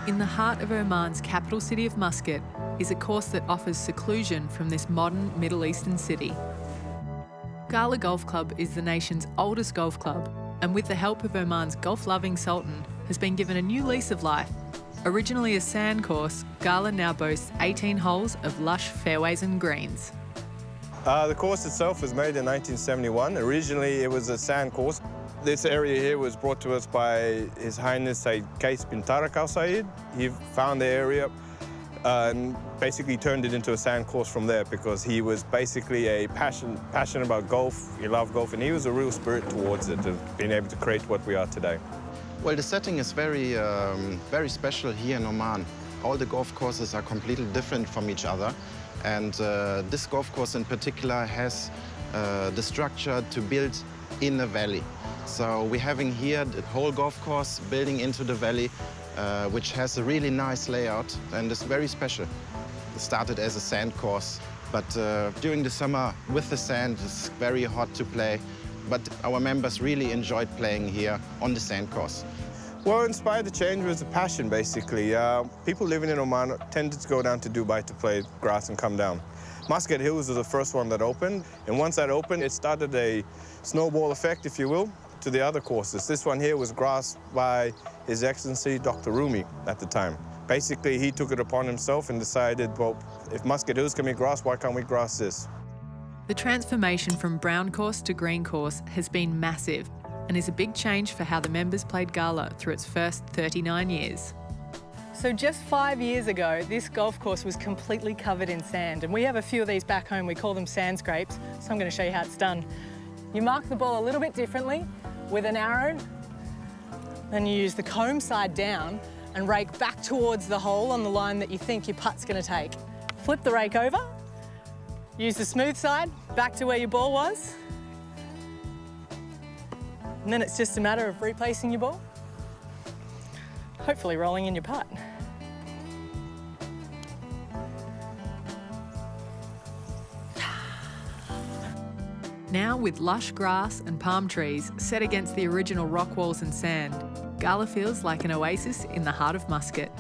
In the heart of Oman's capital city of Muscat is a course that offers seclusion from this modern Middle Eastern city. Ghala Golf Club is the nation's oldest golf club, and with the help of Oman's golf-loving sultan, has been given a new lease of life. Originally a sand course, Ghala now boasts 18 holes of lush fairways and greens. The course itself was made in 1971. Originally, it was a sand course. This area here was brought to us by His Highness Sayyid Qais bin Tariq Al Said. He found the area and basically turned it into a sand course from there because he was basically passionate about golf. He loved golf, and he was a real spirit towards it, of being able to create what we are today. Well, the setting is very special here in Oman. All the golf courses are completely different from each other. And this golf course in particular has the structure to build in a valley. So we're having here the whole golf course building into the valley, which has a really nice layout and is very special. It started as a sand course, but during the summer with the sand, it's very hot to play. But our members really enjoyed playing here on the sand course. What inspired the change was a passion, basically. People living in Oman tended to go down to Dubai to play grass and come down. Muscat Hills was the first one that opened, and once that opened, it started a snowball effect, if you will, to the other courses. This one here was grasped by His Excellency Dr. Rumi at the time. Basically, he took it upon himself and decided, well, if Muscat Hills can be grass, why can't we grass this? The transformation from brown course to green course has been massive and is a big change for how the members played Ghala through its first 39 years. So just 5 years ago, this golf course was completely covered in sand, and we have a few of these back home. We call them sand scrapes, so I'm going to show you how it's done. You mark the ball a little bit differently with an arrow, then you use the comb side down and rake back towards the hole on the line that you think your putt's going to take. Flip the rake over, use the smooth side back to where your ball was, and then it's just a matter of replacing your ball, hopefully rolling in your putt. Now with lush grass and palm trees set against the original rock walls and sand, Ghala feels like an oasis in the heart of Muscat.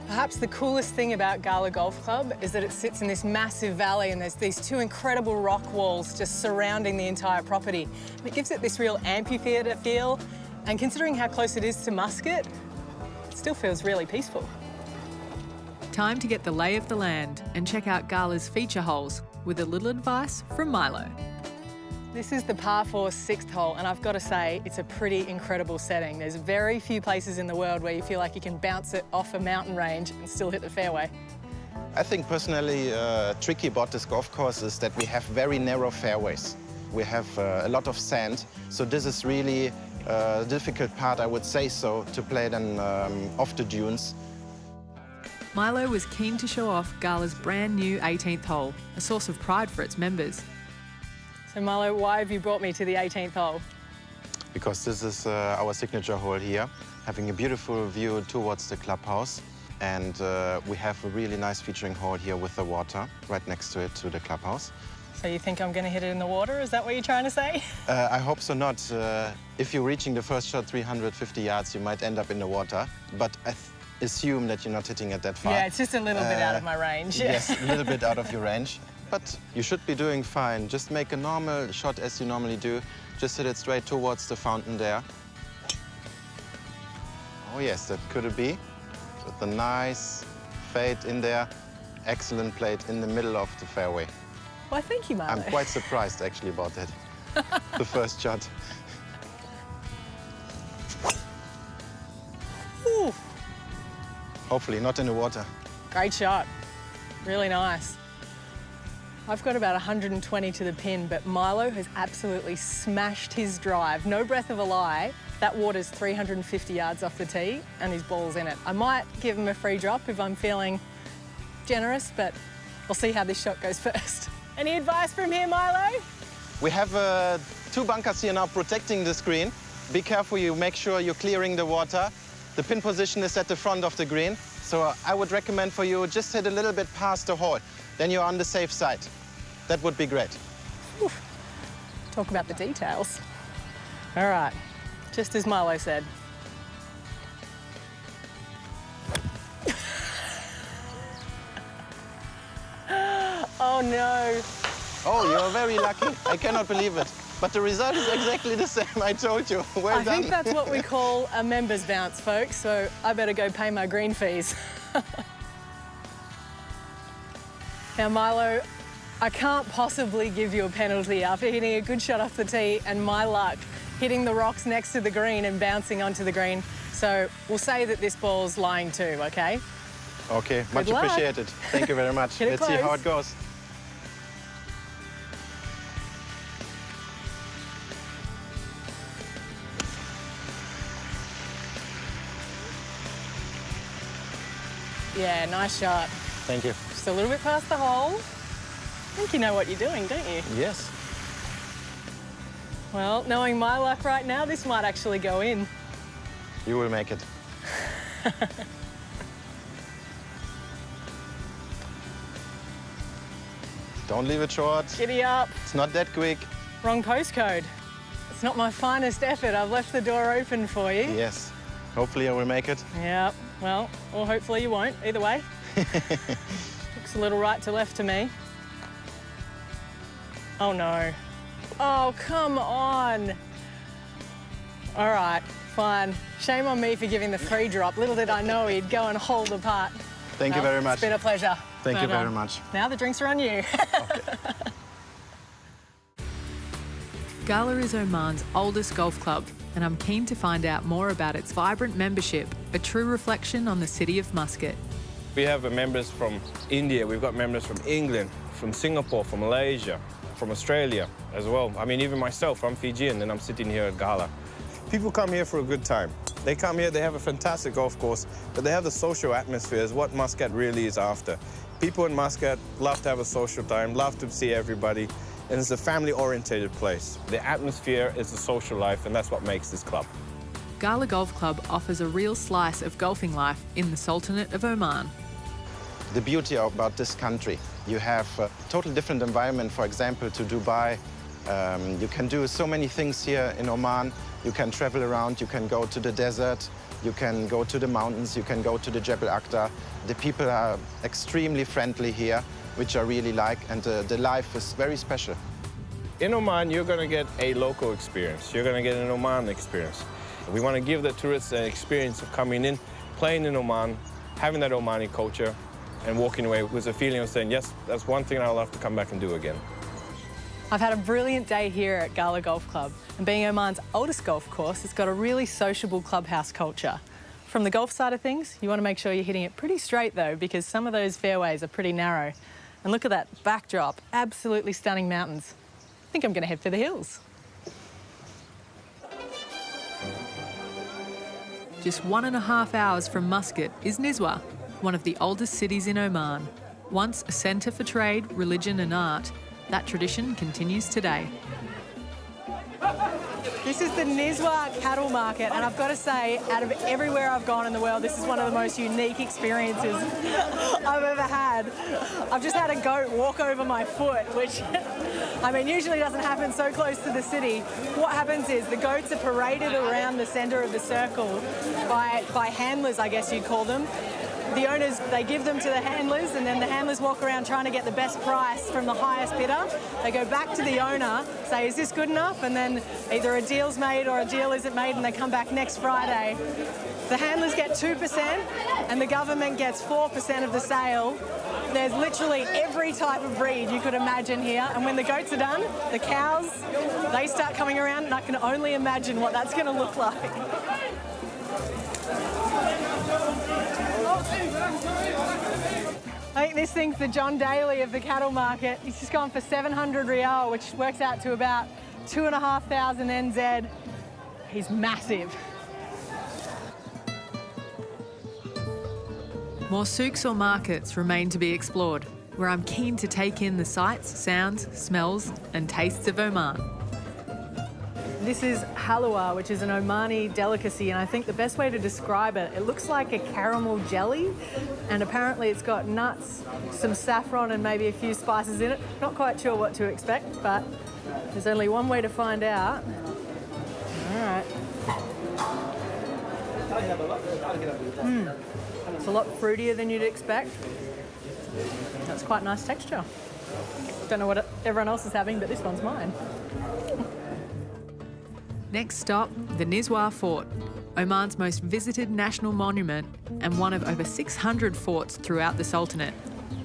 Perhaps the coolest thing about Ghala Golf Club is that it sits in this massive valley, and there's these two incredible rock walls just surrounding the entire property. And it gives it this real amphitheatre feel, and considering how close it is to Muscat, it still feels really peaceful. Time to get the lay of the land and check out Gala's feature holes with a little advice from Milo. This is the par 4 6th hole, and I've got to say, it's a pretty incredible setting. There's very few places in the world where you feel like you can bounce it off a mountain range and still hit the fairway. I think personally, tricky about this golf course is that we have very narrow fairways. We have a lot of sand, so this is really a difficult part, I would say so, to play then off the dunes. Milo was keen to show off Gala's brand new 18th hole, a source of pride for its members. So Milo, why have you brought me to the 18th hole? Because this is our signature hole here, having a beautiful view towards the clubhouse. And we have a really nice featuring hole here with the water right next to it, to the clubhouse. So you think I'm going to hit it in the water? Is that what you're trying to say? I hope so not. If you're reaching the first shot 350 yards, you might end up in the water. But I assume that you're not hitting it that far. Yeah, it's just a little bit out of my range. Yes, a little bit out of your range. But you should be doing fine. Just make a normal shot as you normally do. Just hit it straight towards the fountain there. Oh yes, that could it be. With a nice fade in there. Excellent plate in the middle of the fairway. Why, thank you, Milo. I'm quite surprised actually about that. The first shot. Ooh. Hopefully not in the water. Great shot. Really nice. I've got about 120 to the pin, but Milo has absolutely smashed his drive. No breath of a lie. That water's 350 yards off the tee and his ball's in it. I might give him a free drop if I'm feeling generous, but we'll see how this shot goes first. Any advice from here, Milo? We have 2 bunkers here now protecting the green. Be careful, you make sure you're clearing the water. The pin position is at the front of the green, so I would recommend for you just hit a little bit past the hole. Then you're on the safe side. That would be great. Oof. Talk about the details. All right, just as Milo said. Oh, no. Oh, you're very lucky. I cannot believe it. But the result is exactly the same, I told you. Well I done. think that's what we call a members bounce, folks, so I better go pay my green fees. Now, Milo, I can't possibly give you a penalty after hitting a good shot off the tee and my luck, hitting the rocks next to the green and bouncing onto the green. So we'll say that this ball's lying too, OK? OK, much luck. appreciated. Thank you very much. Let's see how it goes. Yeah, nice shot. Thank you. Just a little bit past the hole. I think you know what you're doing, don't you? Yes. Well, knowing my luck right now, this might actually go in. You will make it. Don't leave it short. Giddy up. It's not that quick. Wrong postcode. It's not my finest effort. I've left the door open for you. Yes. Hopefully I will make it. Yeah, well, or hopefully you won't. Either way. Looks a little right to left to me. Oh, no. Oh, come on. All right, fine. Shame on me for giving the free drop. Little did I know he'd go and hold the putt. Thank you very much. It's been a pleasure. Thank you very much. Now the drinks are on you. Okay. Ghala is Oman's oldest golf club, and I'm keen to find out more about its vibrant membership, a true reflection on the city of Muscat. We have members from India, we've got members from England, from Singapore, from Malaysia, from Australia as well. I mean, even myself, I'm Fijian, and I'm sitting here at Ghala. People come here for a good time. They come here, they have a fantastic golf course, but they have the social atmosphere, is what Muscat really is after. People in Muscat love to have a social time, love to see everybody, and it's a family-orientated place. The atmosphere is the social life, and that's what makes this club. Ghala Golf Club offers a real slice of golfing life in the Sultanate of Oman. The beauty about this country, you have a total different environment, for example, to Dubai. You can do so many things here in Oman. You can travel around, you can go to the desert, you can go to the mountains, you can go to the Jebel Akhtar. The people are extremely friendly here, which I really like, and the life is very special. In Oman, you're going to get a local experience. You're going to get an Oman experience. We want to give the tourists an experience of coming in, playing in Oman, having that Omani culture, and walking away with a feeling of saying, yes, that's one thing I'll have to come back and do again. I've had a brilliant day here at Ghala Golf Club, and being Oman's oldest golf course, it's got a really sociable clubhouse culture. From the golf side of things, you want to make sure you're hitting it pretty straight though, because some of those fairways are pretty narrow. And look at that backdrop, absolutely stunning mountains. I think I'm going to head for the hills. Just 1.5 hours from Muscat is Nizwa, one of the oldest cities in Oman. Once a centre for trade, religion and art, that tradition continues today. This is the Nizwa cattle market, and I've got to say, out of everywhere I've gone in the world, this is one of the most unique experiences I've ever had. I've just had a goat walk over my foot, which, I mean, usually doesn't happen so close to the city. What happens is the goats are paraded around the centre of the circle by handlers, I guess you'd call them. The owners, they give them to the handlers, and then the handlers walk around trying to get the best price from the highest bidder. They go back to the owner, say, is this good enough? And then either a deal's made or a deal isn't made, and they come back next Friday. The handlers get 2%, and the government gets 4% of the sale. There's literally every type of breed you could imagine here. And when the goats are done, the cows, they start coming around, and I can only imagine what that's going to look like. I think this thing's the John Daly of the cattle market. He's just gone for 700 Rial, which works out to about 2,500 NZ. He's massive. More souks or markets remain to be explored, where I'm keen to take in the sights, sounds, smells and tastes of Oman. This is halwa, which is an Omani delicacy, and I think the best way to describe it, it looks like a caramel jelly, and apparently it's got nuts, some saffron and maybe a few spices in it. Not quite sure what to expect, but there's only one way to find out. All right. It's a lot fruitier than you'd expect. That's quite nice texture. Don't know what everyone else is having, but this one's mine. Next stop, the Nizwa Fort, Oman's most visited national monument and one of over 600 forts throughout the Sultanate.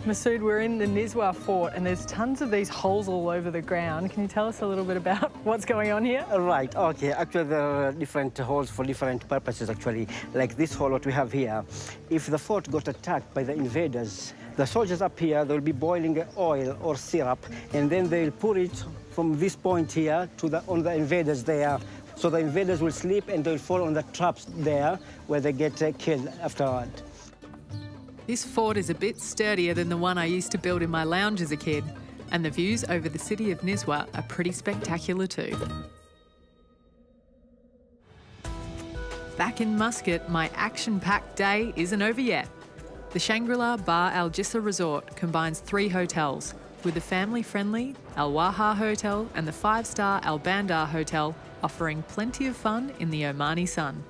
Masood, we're in the Nizwa Fort and there's tons of these holes all over the ground. Can you tell us a little bit about what's going on here? Right, okay. Actually, there are different holes for different purposes, actually. Like this hole, what we have here. If the fort got attacked by the invaders, the soldiers up here, they'll be boiling oil or syrup, and then they'll pour it from this point here to on the invaders there. So the invaders will sleep and they'll fall on the traps there where they get killed afterward. This fort is a bit sturdier than the one I used to build in my lounge as a kid, and the views over the city of Nizwa are pretty spectacular too. Back in Muscat, my action-packed day isn't over yet. The Shangri-La Bar Al Jissa Resort combines 3 hotels, with the family-friendly Al Waha Hotel and the 5-star Al Bandar Hotel offering plenty of fun in the Omani sun.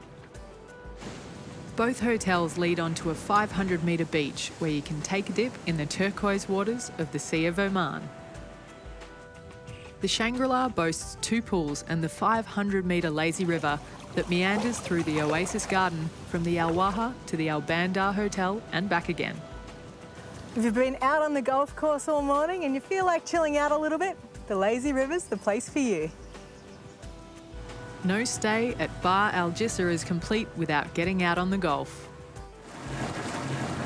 Both hotels lead onto a 500-metre beach where you can take a dip in the turquoise waters of the Sea of Oman. The Shangri-La boasts 2 pools and the 500-metre lazy river that meanders through the Oasis Garden from the Al Waha to the Al Bandar Hotel and back again. If you've been out on the golf course all morning and you feel like chilling out a little bit, the lazy river's the place for you. No stay at Bar Al Jissa is complete without getting out on the golf.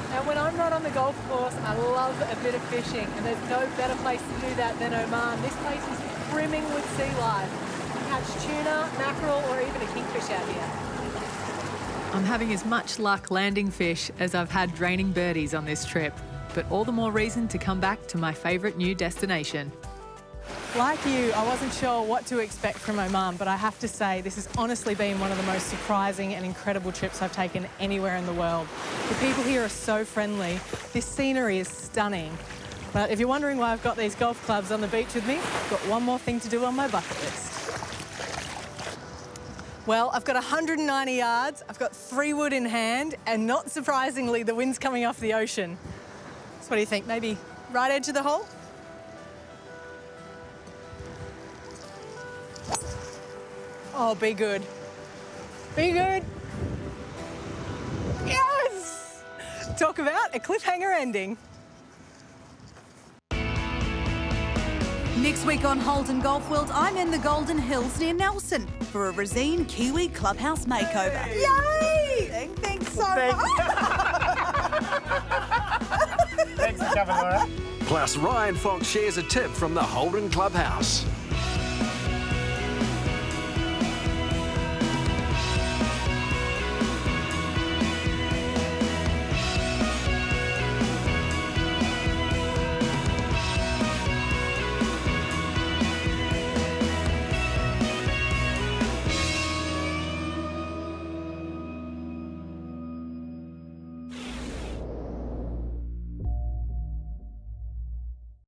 Now, when I'm not on the golf course, I love a bit of fishing, and there's no better place to do that than Oman. This place is brimming with sea life. You can catch tuna, mackerel, or even a kingfish out here. I'm having as much luck landing fish as I've had draining birdies on this trip, but all the more reason to come back to my favourite new destination. Like you, I wasn't sure what to expect from Oman, but I have to say this has honestly been one of the most surprising and incredible trips I've taken anywhere in the world. The people here are so friendly. This scenery is stunning. But if you're wondering why I've got these golf clubs on the beach with me, I've got one more thing to do on my bucket list. Well, I've got 190 yards, I've got 3 wood in hand, and not surprisingly, the wind's coming off the ocean. So what do you think, maybe right edge of the hole? Oh, be good. Be good. Yes! Talk about a cliffhanger ending. Next week on Holden Golf World, I'm in the Golden Hills near Nelson for a Resine Kiwi Clubhouse makeover. Yay! Thanks so much. Thanks for coming, Laura. Plus, Ryan Fox shares a tip from the Holden Clubhouse.